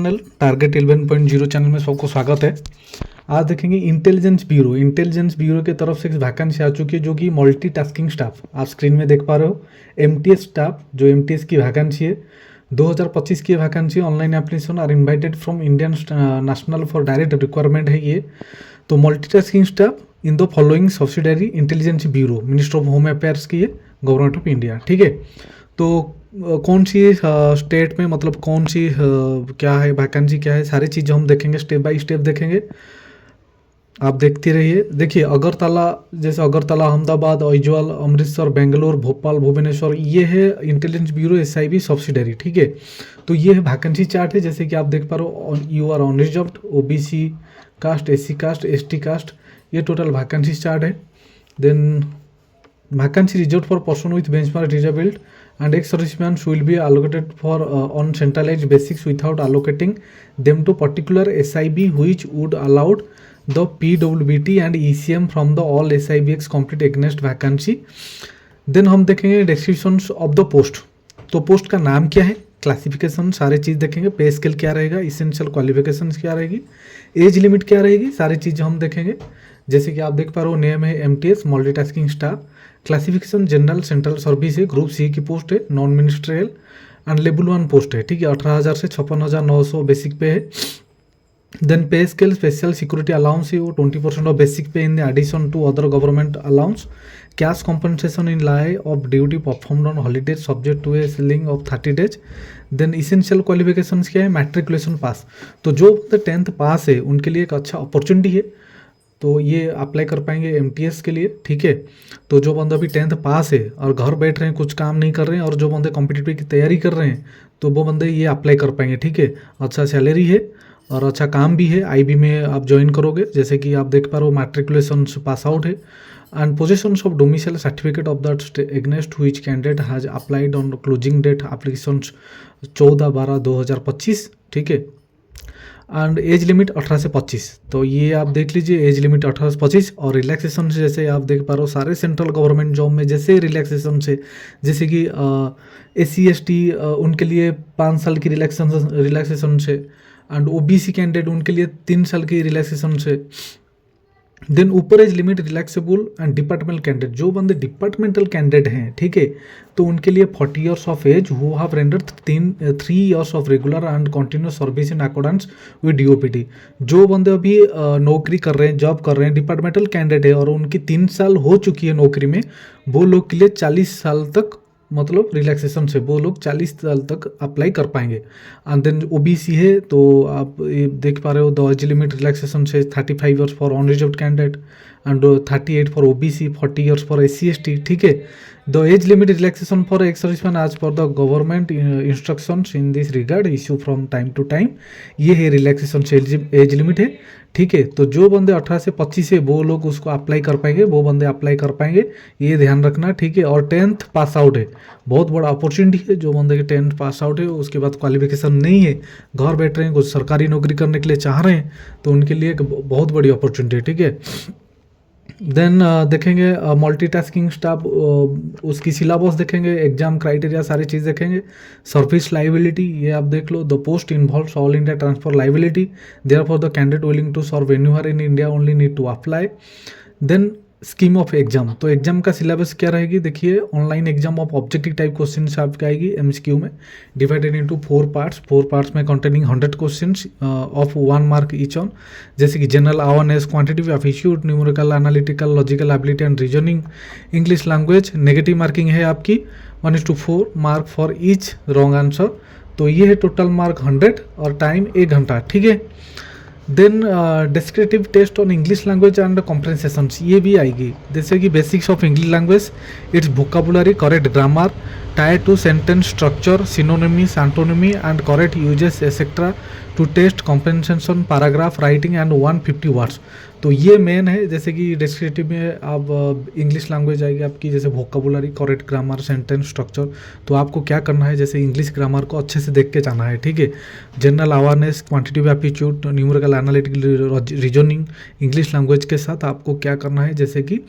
Channel target 11.0 channel में सबको स्वागत है। आज देखेंगे इंटेलिजेंस ब्यूरो की तरफ से एक वैकेंसी आ चुकी है जो कि मल्टीटास्किंग स्टाफ, आप स्क्रीन में देख पा रहे हो। एमटीएस स्टाफ, जो एमटीएस की वैकेंसी है 2025 की vacancy. Online application are invited from Indian national for direct requirement है ये। तो multitasking staff in the following subsidiary intelligence bureau, minister of home affairs की है, गवर्नमेंट ऑफ इंडिया। ठीक है, तो कौन सी स्टेट में, मतलब कौन सी क्या है वैकेंसी, क्या है, सारी चीज़ें हम देखेंगे, स्टेप बाय स्टेप देखेंगे। आप देखते रहिए। देखिए अगरतला, जैसे अगरतला, अहमदाबाद, ऐजवाल, अमृतसर, बेंगलोर, भोपाल, भुवनेश्वर, ये है इंटेलिजेंस ब्यूरो एसआईबी सब्सिडरी। ठीक है, तो ये है वैकेंसी चार्ट है, जैसे कि आप देख पा रहे हो। You are unreserved, OBC caste, SC caste, ST caste, ये टोटल वैकेंसी चार्ट है। Then vacancy reserved for person with benchmark disabled and ex-servicemen will be allocated for on centralized basis without allocating them to particular SIB which would allowed the PWBT and ECM from the all SIBX complete against vacancy। Then हम देखेंगे description of the post. तो post का नाम क्या है, classification, सारे चीज़ देखेंगे। पे स्केल क्या रहेगा, इसेंशियल क्वालिफिकेशन क्या रहेगी, एज लिमिट क्या रहेगी, सारी चीज़ें हम देखेंगे। जैसे कि आप देख पा रहे हो, नेम है MTS multitasking staff, classification general central service है, ग्रुप सी की पोस्ट है, non ministerial and level 1 post है। ठीक है, 18,000 से 56,900 बेसिक पे है। देन पे स्केल स्पेशल सिक्योरिटी अलाउंस है वो 20% of basic pay in addition to other government allowance. Cash compensation in lieu of duty performed on holidays subject to a ceiling of 30 days. Then essential qualification क्या है, matriculation पास। तो जो 10th पास है उनके लिए एक अच्छा अपॉर्चुनिटी है, तो ये अप्लाई कर पाएंगे एमटीएस के लिए। ठीक है, तो जो बंदे अभी 10th पास है और घर बैठ रहे हैं, कुछ काम नहीं कर रहे हैं, और जो बंदे कॉम्पिटिटिव की तैयारी कर रहे हैं, तो वो बंदे ये अप्लाई कर पाएंगे। ठीक है, अच्छा सैलरी है और अच्छा काम भी है। आईबी में आप ज्वाइन करोगे, जैसे कि आप देख पा रहे हो, मैट्रिकुलेशन पास आउट है and positions of domicile certificate of that against which candidate has applied on closing date application 14/12/2025। ठीक है, एंड एज लिमिट 18 से 25। तो ये आप देख लीजिए, एज लिमिट 18 से 25। और रिलैक्सेशन जैसे आप देख पा रहे हो, सारे सेंट्रल गवर्नमेंट जॉब में जैसे रिलैक्सेशन से, जैसे कि SC ST उनके लिए 5 साल की रिलैक्सेशन से, एंड ओबीसी कैंडिडेट उनके लिए 3 साल की रिलैक्सेशन से। देन ऊपर age limit relaxable and departmental candidate, जो बंदे डिपार्टमेंटल कैंडिडेट हैं, ठीक है, तो उनके लिए 40 years of age who have rendered 3 years of regular and continuous service in accordance with DOPT। जो बंदे अभी नौकरी कर रहे हैं, जॉब कर रहे हैं, डिपार्टमेंटल कैंडिडेट है और उनकी 3 साल हो चुकी है नौकरी में, वो लोग के लिए 40 साल तक, मतलब रिलैक्सेशन से वो लोग 40 साल तक अप्लाई कर पाएंगे। एंड देन ओबीसी है, तो आप ये देख पा रहे हो, द एज लिमिट रिलैक्सेशन से 35 years for unreserved candidate and 38 for OBC, 40 years for SC ST। ठीक है, the age limit relaxation for ex serviceman as per the government instructions in this regard issue from time to time. ये है relaxation से age limit है। ठीक है, तो जो बंदे 18 से 25 है वो लोग उसको अप्लाई कर पाएंगे, वो बंदे अप्लाई कर पाएंगे, ये ध्यान रखना। ठीक है, और 10th पास आउट है, बहुत बड़ा अपॉर्चुनिटी है। जो बंदे के 10th पास आउट है, उसके बाद क्वालिफिकेशन नहीं है, घर बैठ रहे हैं, कुछ सरकारी नौकरी करने के लिए चाह रहे हैं, तो उनके लिए एक बहुत बड़ी अपॉर्चुनिटी है। ठीक है, देन देखेंगे मल्टीटास्किंग स्टाफ, उसकी सिलेबस देखेंगे, एग्जाम क्राइटेरिया, सारी चीज़ देखेंगे। सर्विस लाइबिलिटी, ये आप देख लो, the post involves all India transfer liability, therefore the candidate willing to serve anywhere in India only need to apply. Then scheme of exam, तो एग्जाम का सिलेबस क्या रहेगी, देखिए, online exam of objective type question आपकी आएगी MCQ में, divided into 4 parts में containing 100 questions of 1 mark each on, जैसे कि general awareness, quantitative aptitude, numerical, analytical, logical ability and reasoning, English language. Negative marking है आपकी 1:4 mark for each wrong answer. तो ये है टोटल मार्क 100 और टाइम 1 घंटा। ठीक है, then descriptive test on English language and comprehension, ये भी आएगी, जैसे कि basics of English language, its vocabulary, correct grammar, tier two sentence structure, synonyms, antonymy and correct uses etcetera to test comprehension, paragraph writing and 150 words. तो ये main है, जैसे कि डिस्क्रिप्टिव में आप इंग्लिश लैंग्वेज आएगी आपकी, जैसे vocabulary, correct grammar, sentence structure. तो आपको क्या करना है, जैसे इंग्लिश ग्रामर को अच्छे से देख के जाना है। ठीक है, general awareness, quantitative aptitude, numerical, analytical, reasoning, English language के साथ आपको क्या करना है, जैसे कि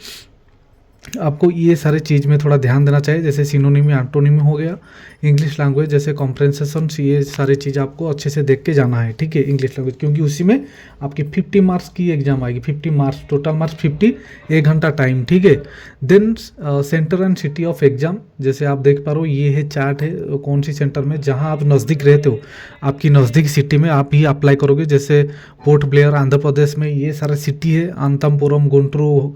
आपको ये सारे चीज़ में थोड़ा ध्यान देना चाहिए, जैसे सिनोनिमी एंटोनिमी हो गया, इंग्लिश लैंग्वेज जैसे कॉम्प्रेंसेशंस, ये सारी चीज़ आपको अच्छे से देख के जाना है, ठीक है, इंग्लिश लैंग्वेज, क्योंकि उसी में आपकी 50 मार्क्स की एग्जाम आएगी, 50 मार्क्स टोटल मार्क्स 50, 1 घंटा टाइम, ठीक है। Then centre and city of exam, जैसे आप देख पा रहे हो ये है चार्ट है, कौन सी सेंटर में जहाँ आप नज़दीक रहते हो, आपकी नज़दीक सिटी में आप ही अप्लाई करोगे। जैसे पोर्ट ब्लेयर आंध्र प्रदेश में ये सारे सिटी है, अंतमपुरम, गुंटूरू,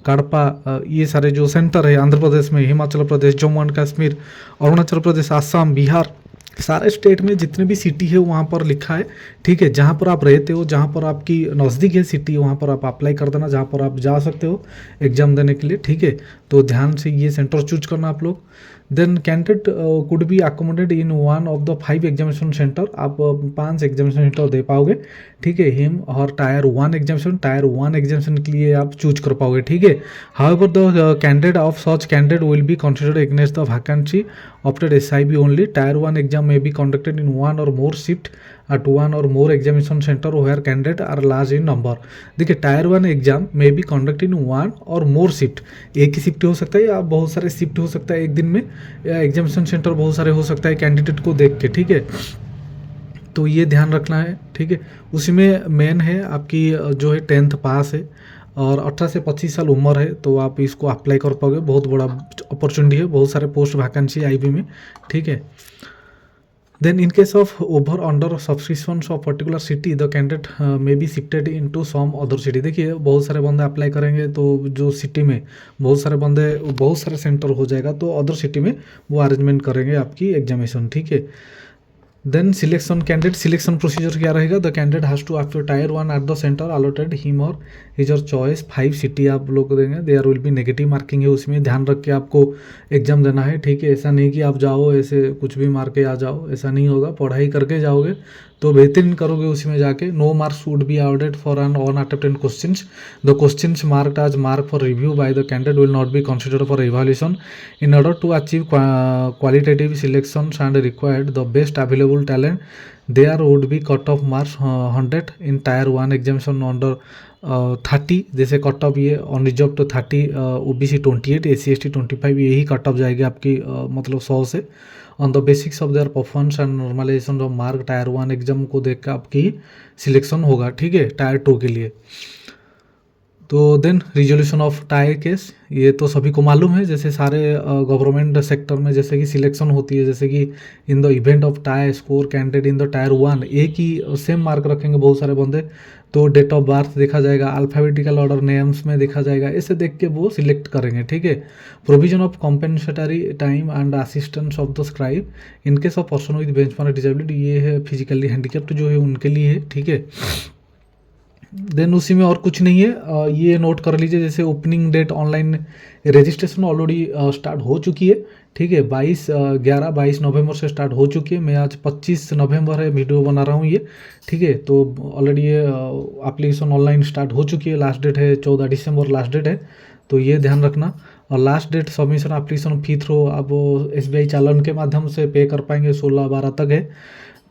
काड़पा, ये सारे जो सेंटर है आंध्र प्रदेश में, हिमाचल प्रदेश, जम्मू एंड कश्मीर, अरुणाचल प्रदेश, आसाम, बिहार, सारे स्टेट में जितने भी सिटी है वहाँ पर लिखा है, ठीक है। जहाँ पर आप रहते हो, जहाँ पर आपकी नज़दीक है सिटी, वहाँ पर आप अप्लाई कर देना, जहाँ पर आप जा सकते हो एग्जाम देने के लिए, ठीक है। तो ध्यान से ये सेंटर चूज करना आप लोग। Then candidate could be accommodated in one of the 5 examination centre, आप 5 एग्जामिनेशन सेंटर दे पाओगे, ठीक है। हिम और टायर 1 एग्जामिनेशन के लिए आप चूज कर पाओगे, ठीक है। However the candidate of such candidate will be considered against the vacancy opted SIB only. Tier 1 exam में be conducted in 1 or more shift at 1 or more examination center where candidate are large in number। देखिए tyre 1 exam में B conduct in 1 और मोर shift, एक ही shift हो सकता है या बहुत सारे शिफ्ट हो सकता है एक दिन में, या एग्जामिनेशन सेंटर बहुत सारे हो सकता है कैंडिडेट को देख के, ठीक है। तो ये ध्यान रखना है, ठीक है। उसी में मेन है आपकी जो है 10th पास है और 18 से 25 साल उम्र है, तो आप इसको अप्लाई कर पाओगे। बहुत बड़ा अपॉर्चुनिटी है, बहुत सारे पोस्ट वैकेंसी IB में, ठीक है। Then in case of over under subscriptions of particular city the candidate may be shifted into some other city। देखिए बहुत सारे बंदे अप्लाई करेंगे तो जो सिटी में बहुत सारे बंदे, बहुत सारे सेंटर हो जाएगा, तो अदर सिटी में वो अरेंजमेंट करेंगे आपकी एग्जामिनेशन, ठीक है। Then selection, candidate selection procedure क्या रहेगा, the candidate has to after tier 1 at the centre allotted him और हिज और चॉइस 5 सिटी आप लोग देंगे। There will be negative marking है, उसमें ध्यान रख के आपको एग्जाम देना है, ठीक है। ऐसा नहीं कि आप जाओ ऐसे कुछ भी मार के आ जाओ, ऐसा नहीं होगा। पढ़ाई करके जाओगे तो बेहतरीन करोगे उसमें जाके। No marks would be awarded for an unattempted questions. The questions marked as mark for review by the candidate will not be considered for evaluation. In order to achieve qualitative selections and required the best available talent there would be cut off marks 100 in tier 1 examination under 30। जैसे cut off ये unreserved तो 30, OBC 28, SC ST 25, यही cut off जाएगी आपकी मतलब 100 से। On the basics of their performance and normalization of mark tier 1 exam को देख कर आपकी सिलेक्शन होगा, ठीक है, टायर 2 के लिए। तो then resolution of tier case, ये तो सभी को मालूम है, जैसे सारे गवर्नमेंट सेक्टर में जैसे कि सिलेक्शन होती है, जैसे कि in the event of tyre score candidate in the tyre 1, एक ही सेम मार्क रखेंगे बहुत सारे बंदे, तो डेट ऑफ बर्थ देखा जाएगा, अल्फ़ाबेटिकल ऑर्डर नेम्स में देखा जाएगा, ऐसे देख के वो सिलेक्ट करेंगे, ठीक है। Provision of compensatory time and assistance of the scribe in case of person with benchmark disability, ये है फिजिकली हैंडीकैप्ड जो है उनके लिए है, ठीक है। देन उसी में और कुछ नहीं है, ये नोट कर लीजिए। जैसे opening date online registration already start हो चुकी है, ठीक है। 22 नवंबर से स्टार्ट हो चुकी है। मैं आज 25 नवंबर है वीडियो बना रहा हूँ ये, ठीक है। तो ऑलरेडी ये एप्लीकेशन ऑनलाइन स्टार्ट हो चुकी है। लास्ट डेट है 14 दिसंबर लास्ट डेट है, तो ये ध्यान रखना। और last date submission application fee through आप SBI चालान के माध्यम से पे कर पाएंगे, 16/12 तक है।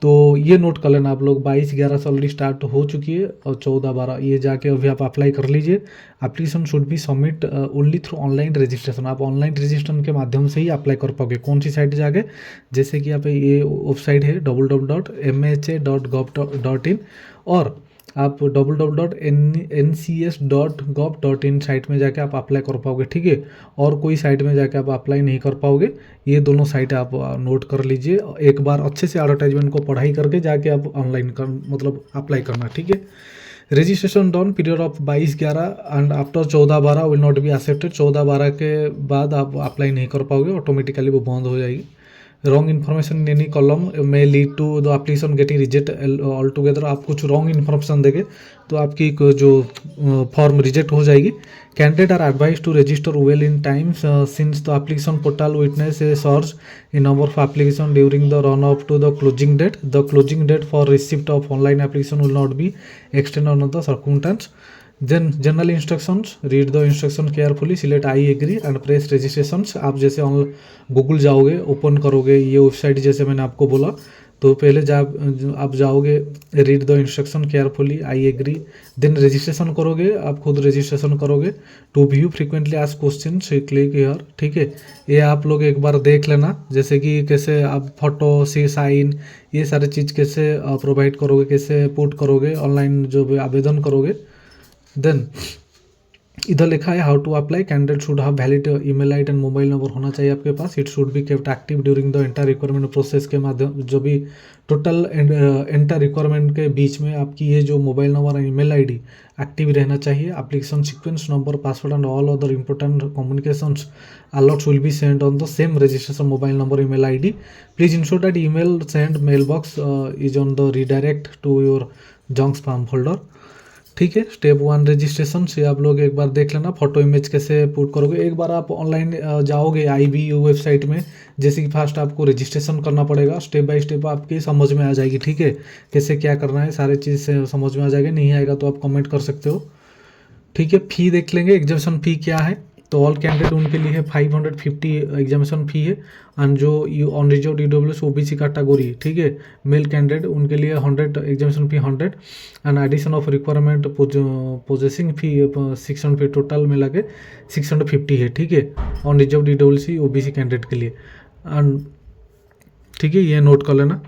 तो ये नोट कर लेना आप लोग। 22/11 से ऑलरेडी स्टार्ट हो चुकी है और 14/12 ये जाके अभी आप अप्लाई कर लीजिए। Application should be submit only through online registration. आप ऑनलाइन रजिस्ट्रेशन के माध्यम से ही अप्लाई कर पाओगे। कौन सी साइट जाके, जैसे कि आप ये वेबसाइट है www.mha.gov.in और आप www.ncs.gov.in साइट में जाके आप अप्लाई कर पाओगे, ठीक है। और कोई साइट में जाके आप अप्लाई नहीं कर पाओगे। ये दोनों साइट आप नोट कर लीजिए। एक बार अच्छे से एडवर्टाइजमेंट को पढ़ाई करके जाके आप ऑनलाइन कर मतलब अप्लाई करना, ठीक है। Registration done period of 22/11 and after 14/12 will not be accepted. 14/12 के बाद आप अप्लाई नहीं कर पाओगे, ऑटोमेटिकली वो बंद हो जाएगी। Wrong information in any column में lead to the application getting reject altogether. आप कुछ रॉन्ग इन्फॉर्मेशन देंगे तो आपकी जो फॉर्म रिजेक्ट हो जाएगी। Candidate are advised to register well in time since the application portal witness a surge in number of application during the run up to the closing date. The closing date for receipt of online application will not be extend on the circumstances. Then general instructions, read the instruction carefully, select I agree and press registrations। आप जैसे Google जाओगे, open करोगे ये website जैसे मैंने आपको बोला, तो पहले आप जाओगे, read the instruction carefully, I agree, then registration करोगे, आप खुद रजिस्ट्रेशन करोगे। To view frequently asked question click here, ठीक है। ये आप लोग एक बार देख लेना, जैसे कि कैसे आप फोटो से साइन ये सारे चीज़ कैसे प्रोवाइड करोगे, कैसे पुट करोगे ऑनलाइन जो भी आवेदन करोगे। देन इधर लिखा है how to apply, candidate should have valid email ID and mobile number होना चाहिए आपके पास। It should be kept active during the entire requirement process के माध्यम, जो भी टोटल एंटायर रिक्वायरमेंट के बीच में आपकी ये जो मोबाइल नंबर और ईमेल आईडी एक्टिव रहना चाहिए। Application sequence number, password and all other important communications alerts will be sent on the same registration mobile number email id. Please ensure that email sent mailbox is on the redirect to your junk spam folder, ठीक है। Step 1 registration से आप लोग एक बार देख लेना, photo image कैसे put करोगे। एक बार आप ऑनलाइन जाओगे IBU वेबसाइट में, जैसे कि फर्स्ट आपको रजिस्ट्रेशन करना पड़ेगा, स्टेप बाय स्टेप आपकी समझ में आ जाएगी, ठीक है, कैसे क्या करना है, सारे चीज़ से समझ में आ जाएगा। नहीं आएगा तो आप कमेंट कर सकते हो, ठीक है। फ़ी देख लेंगे, एग्जामिनेशन फ़ी क्या है। तो ऑल कैंडिडेट उनके लिए 550 एग्जामिनेशन फ़ी है। एंड जो unreserved EWS OBC category, ठीक है, मेल कैंडिडेट उनके लिए 100 examination fee 100 and addition of requirement processing fee 600 fee, total मिला के 650 है, ठीक है, unreserved EWS OBC candidate के लिए। एंड ठीक है, ये नोट कर लेना।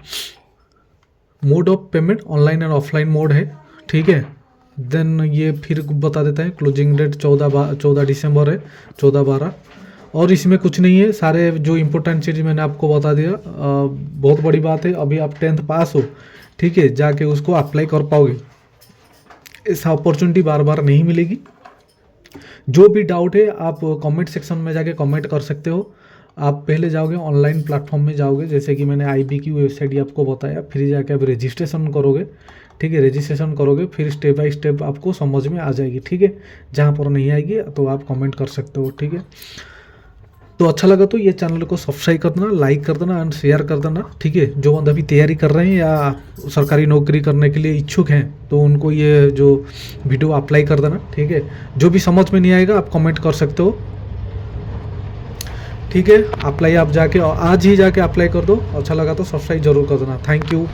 Mode of payment online and offline mode है, ठीक है। देन ये फिर बता देता है, क्लोजिंग डेट 14 दिसंबर है, 14/12। और इसमें कुछ नहीं है, सारे जो इम्पोर्टेंट चीज़ मैंने आपको बता दिया। बहुत बड़ी बात है, अभी आप 10th पास हो, ठीक है, जाके उसको अप्लाई कर पाओगे। ऐसा अपॉर्चुनिटी बार बार नहीं मिलेगी। जो भी डाउट है आप कमेंट सेक्शन में जाके कमेंट कर सकते हो। आप पहले जाओगे ऑनलाइन प्लेटफॉर्म में जाओगे, जैसे कि मैंने IB की वेबसाइट आपको बताया, फिर जाके आप रजिस्ट्रेशन करोगे, ठीक है, रजिस्ट्रेशन करोगे, फिर स्टेप बाय स्टेप आपको समझ में आ जाएगी, ठीक है। जहाँ पर नहीं आएगी तो आप कमेंट कर सकते हो, ठीक है। तो अच्छा लगा तो ये चैनल को सब्सक्राइब कर देना, लाइक कर देना एंड शेयर कर देना, ठीक है। जो बंदा अभी तैयारी कर रहे हैं या सरकारी नौकरी करने के लिए इच्छुक हैं, तो उनको ये जो वीडियो अप्लाई कर देना, ठीक है। जो भी समझ में नहीं आएगा आप कमेंट कर सकते हो, ठीक है। अप्लाई आप जाके आज ही जाके अप्लाई कर दो। अच्छा लगा तो सब्सक्राइब जरूर कर देना। Thank you.